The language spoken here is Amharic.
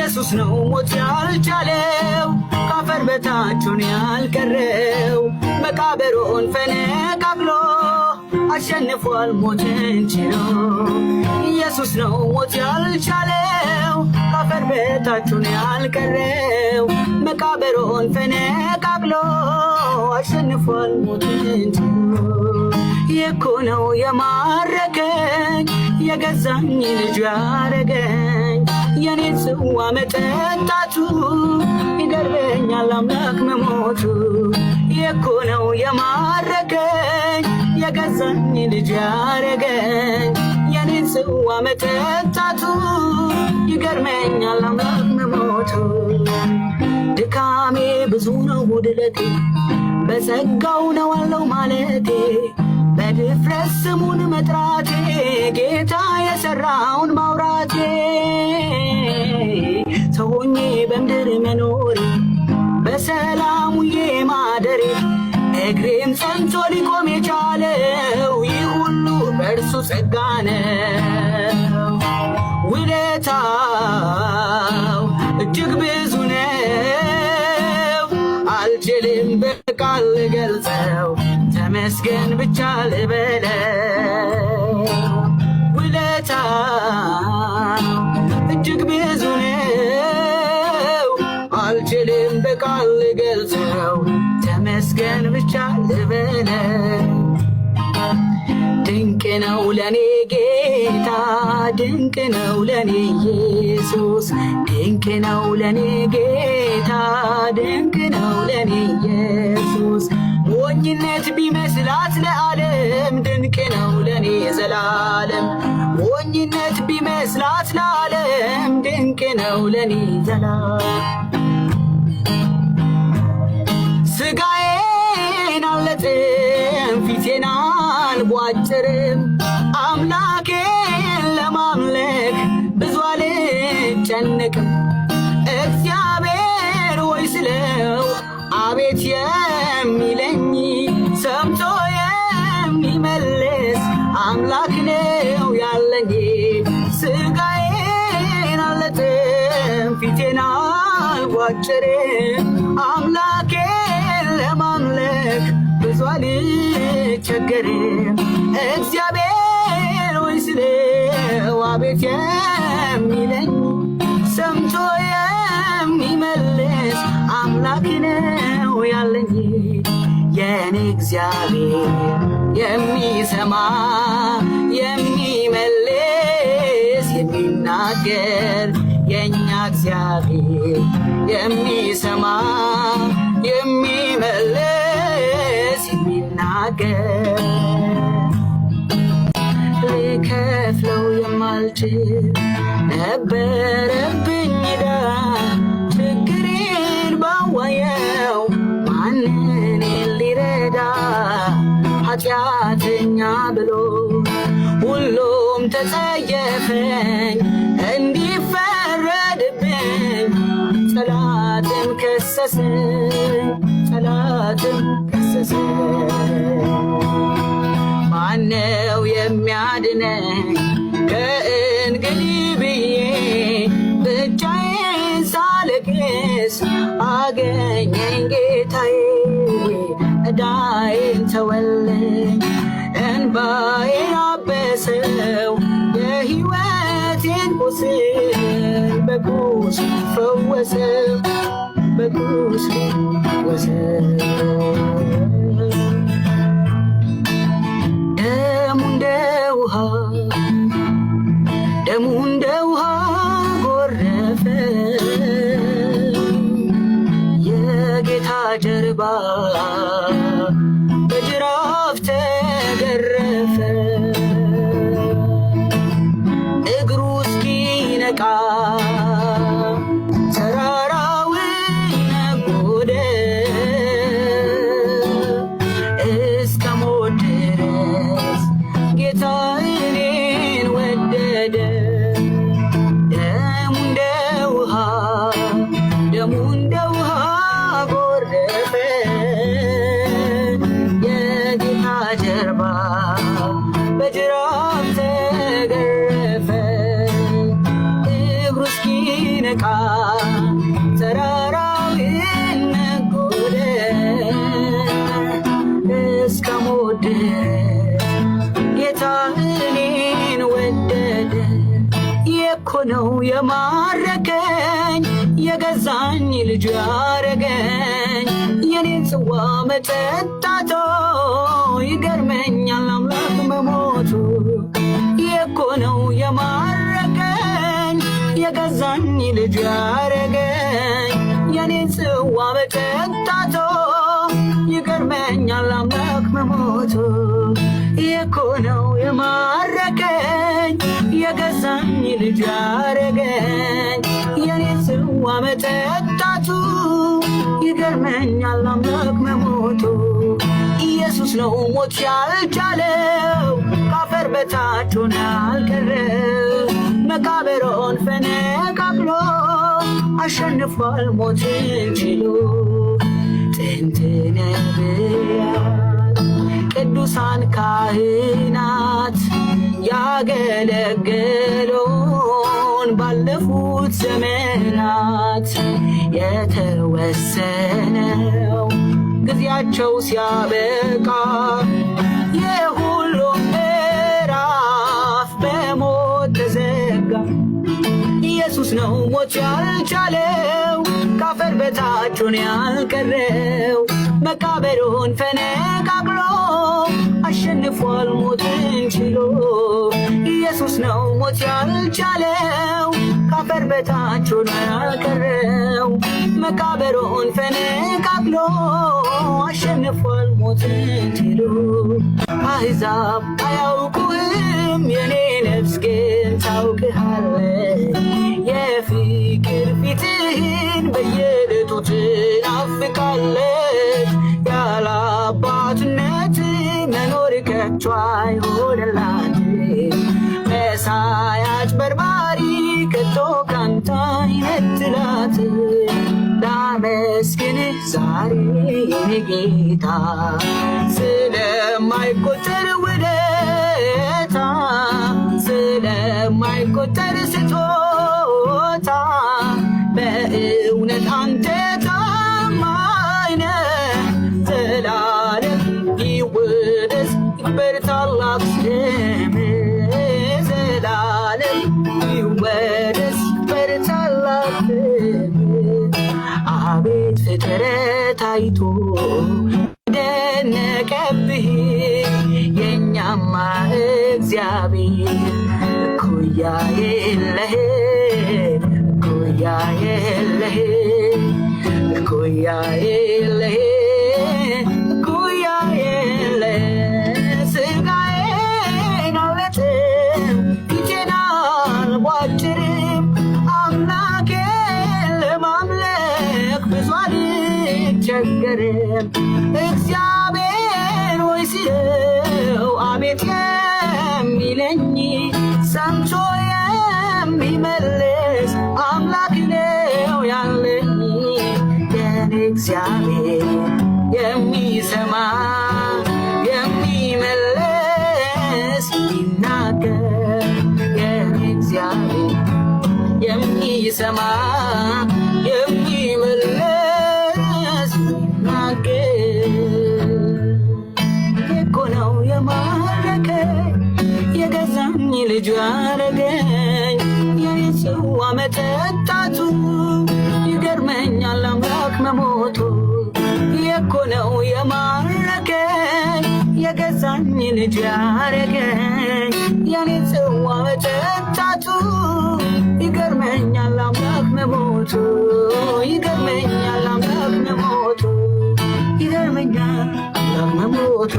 ኢየሱስ ነው ሞት ያልቻለው ካፈር በታቹን ያልቀረው መቃብሩን ፈነቃቅሎ አሸንፏል ሞትን ችሎ ኢየሱስ ነው ሞት ያልቻለው ካፈር በታቹን ያልቀረው መቃብሩን ፈነቃቅሎ አሸንፏል ሞትን ችሎ የኮ ነው የማረከኝ የገዛኝ ልጅ ያረገኝ የኔ ጽዋ መጠጣቱ ይገርመኛል አምላክ መሞቱ የኮ ነው የማረከኝ የገዛኝ ልጅ ያረገኝ የኔ ጽዋ መጠጣቱ ይገርመኛል አምላክ መሞቱ ድካሜ ብዙ ነው ጉድለቴ በጸጋው ነው አለው ማለቴ በድፍረት ስሙን መጥራቴ ጌታ የሰራውን ማውራቴ ሰው ሆኜ በምድር መኖሬ በሰላም ውዬ ማደሬ እግሬም ጸንቶ ሊቆም የቻለው ይህ ሁሉ በእርሱ ጸጋ ነው። ውለታው እጅግ ብዙ ነው፣ አልችልም በቃል ልገልጸው፣ ተመስገን ብቻ ልበለው። ውለታው እጅግ ብዙ ነው፣ አልችልም በቃል ልገልጸው፣ ተመስገን ብቻ ልበለው። ድንቅ ነው ለኔ ጌታ፣ ድንቅ ነው ለኔ ኢየሱስ፣ ድንቅ ነው ለኔ ጌታ፣ ድንቅ ነው ለኔ ኢየሱስ። ሞኝነት ቢመስላት ለዓለም ድንቅ ነው ለኔ ዘላለም። ሞኝነት ቢመስላት ለዓለም ድንቅ ነው ለኔ ዘላለም። ስጋዬን አልለጥም ፊቴን አልቧጭርም፣ አምላኬን ለማምለክ ብዙ አልጨነቅም። እግዚአብሔር ሆይ ስለው አቤት የሚለኝ ሰምቶ የሚመልስ አምላክ ነው ያለኝ። ስጋዬን አልለጥም ፊቴን አልቧጭርም፣ አምላኬን ለማምለክ ብዙ አልቸገርም። እግዚአብሔር ሆይ ስለው አቤት የሚለኝ ሰምቶ የሚመልስ አምላክ ነው ያለኝ። የኔ እግዚአብሔር የሚሰማ የሚመልስ የሚናገር የኛ እግዚአብሔር የሚሰማ የሚመልስ የሚናገር ልከፍለው የማልችል ነበረብኝ ዕዳ ችግሬን ባዋየው ማንን ሊረዳ ኃጢአተኛ ብሎ ሁሉም ተጸየፈኝ እንዲፈረድብኝ ጠላትም ከሰሰኝ ጠላትም ከሰሰኝ። ማነው የሚያድነኝ ከእንግዲህ ብዬ ብቻዬን ሳለቅስ አገኘኝ ጌታዬ። ዕዳዬን ተወልኝ እንባዬን አበሰው የሕይወቴን ቁስል በቁስሉ ፈወሰው በቁስሉ ፈወሰው። ደሙ እንደ ውሃ ጎረፈ፣ የጌታ ጀርባ በጅራፍ ተገረፈ። እግሩ እስኪነቃ ተራራውን ነጎደ፣ ተራራውን ነጎደ እስከ ሞት ድረስ ጌታ እኔን ወደደ። የኮ ነው የማረከኝ የገዛኝ ልጁ ያረገኝ የኔን ጽዋ መጠጣቶ ይገርመኛል አምላክ መሞቱ። የኮ ነው የማረከኝ የገዛኝ ልጁ ያረገኝ የኔን ጽዋ መጠጣቶ ይገርመኛል አምላክ መሞቱ። የኮ ነው የማረከኝ የገዛኝ ልጁ ያረገኝ የኔን ጽዋ መጠጣቱ ይገርመኛል አምላክ መሞቱ። ኢየሱስ ነው ሞት ያልቻለው ካፈር በታች ሆኖ ያልቀረው መቃብሩን ፈነቃቅሎ አሸንፏል ሞትን ችሎ። ጥንት ነቢያት ቅዱሳን ካህናት ያገለገሉን ባለፉት ዘመናት የተወሰነው ጊዜያቸው ሲያበቃ የሁሉም ምዕራፍ በሞት ተዘጋ። ኢየሱስ ነው ሞት ያልቻለው ካፈር በታች ሆኖ ያልቀረው መቃብሩን ፈነቃቅሎ አሸንፏል ሞትን ችሎ። ኢየሱስ ነው ሞት ያልቻለው ካፈር በታች ሆኖ ያልቀረው መቃብሩን ፈነቃቅሎ አሸንፏል ሞትን ችሎ። አሕዛብ አያውቁህም የኔ ነፍስ ግን ታውቅሃለች። የፍቅር ፊትህን በየዕለቱ ትናፍቃለች። ያለ አባትነት መኖር ከቶ አይሆንላት። መሳይ አጭበርባሪ ከቶ ካንተ አይነጥላት። ላመስግንህ ዛሬ የኔ ጌታ ስለማይቆጠር ውለታ ስለማይቆጠር ስጦታ በእውነት አንተ ታማኝ ነህ። ዘላለም ይወደስ ይክበር ታላቅ ስምህ። ዘላለም ይወደስ ይክበር ታላቅ ስምህ። አቤት ፍጥረት አይቶ ደነቀብህ የኛማ እግዚአብሔር እኩያ የለህ እኩያ የለህ እኩያ የለህ እኩያ የለህ። ሥጋዬን አልወጥም ፊቴን አልቧጭርም አምላኬን ለማምለክ ብዙ አልቸገርም። እግዚአብሔር ሆይ ስለው አቤት የሚለኝ ሰምቶ የሚመልስ አምላክ ነው ያለኝ። የኔ እግዚአብሔር የሚሰማ የሚመልስ የሚናገር የኔ እግዚአብሔር የሚሰማ የሚመልስ የሚናገር። እኮ ነው የማረከኝ የገዛኝ ልጁ ያረገኝ የኔን ጽዋ መጠጣቱ ይገርመኛል አምላክ መሞቱ። እኮ ነው የማረከኝ የገዛኝ ልጁ ያረገኝ የኔን ጽዋ መጠጣቱ ይገርመኛል አምላክ መሞቱ። ይገርመኛል አምላክ መሞቱ ይገርመኛል አምላክ መሞቱ።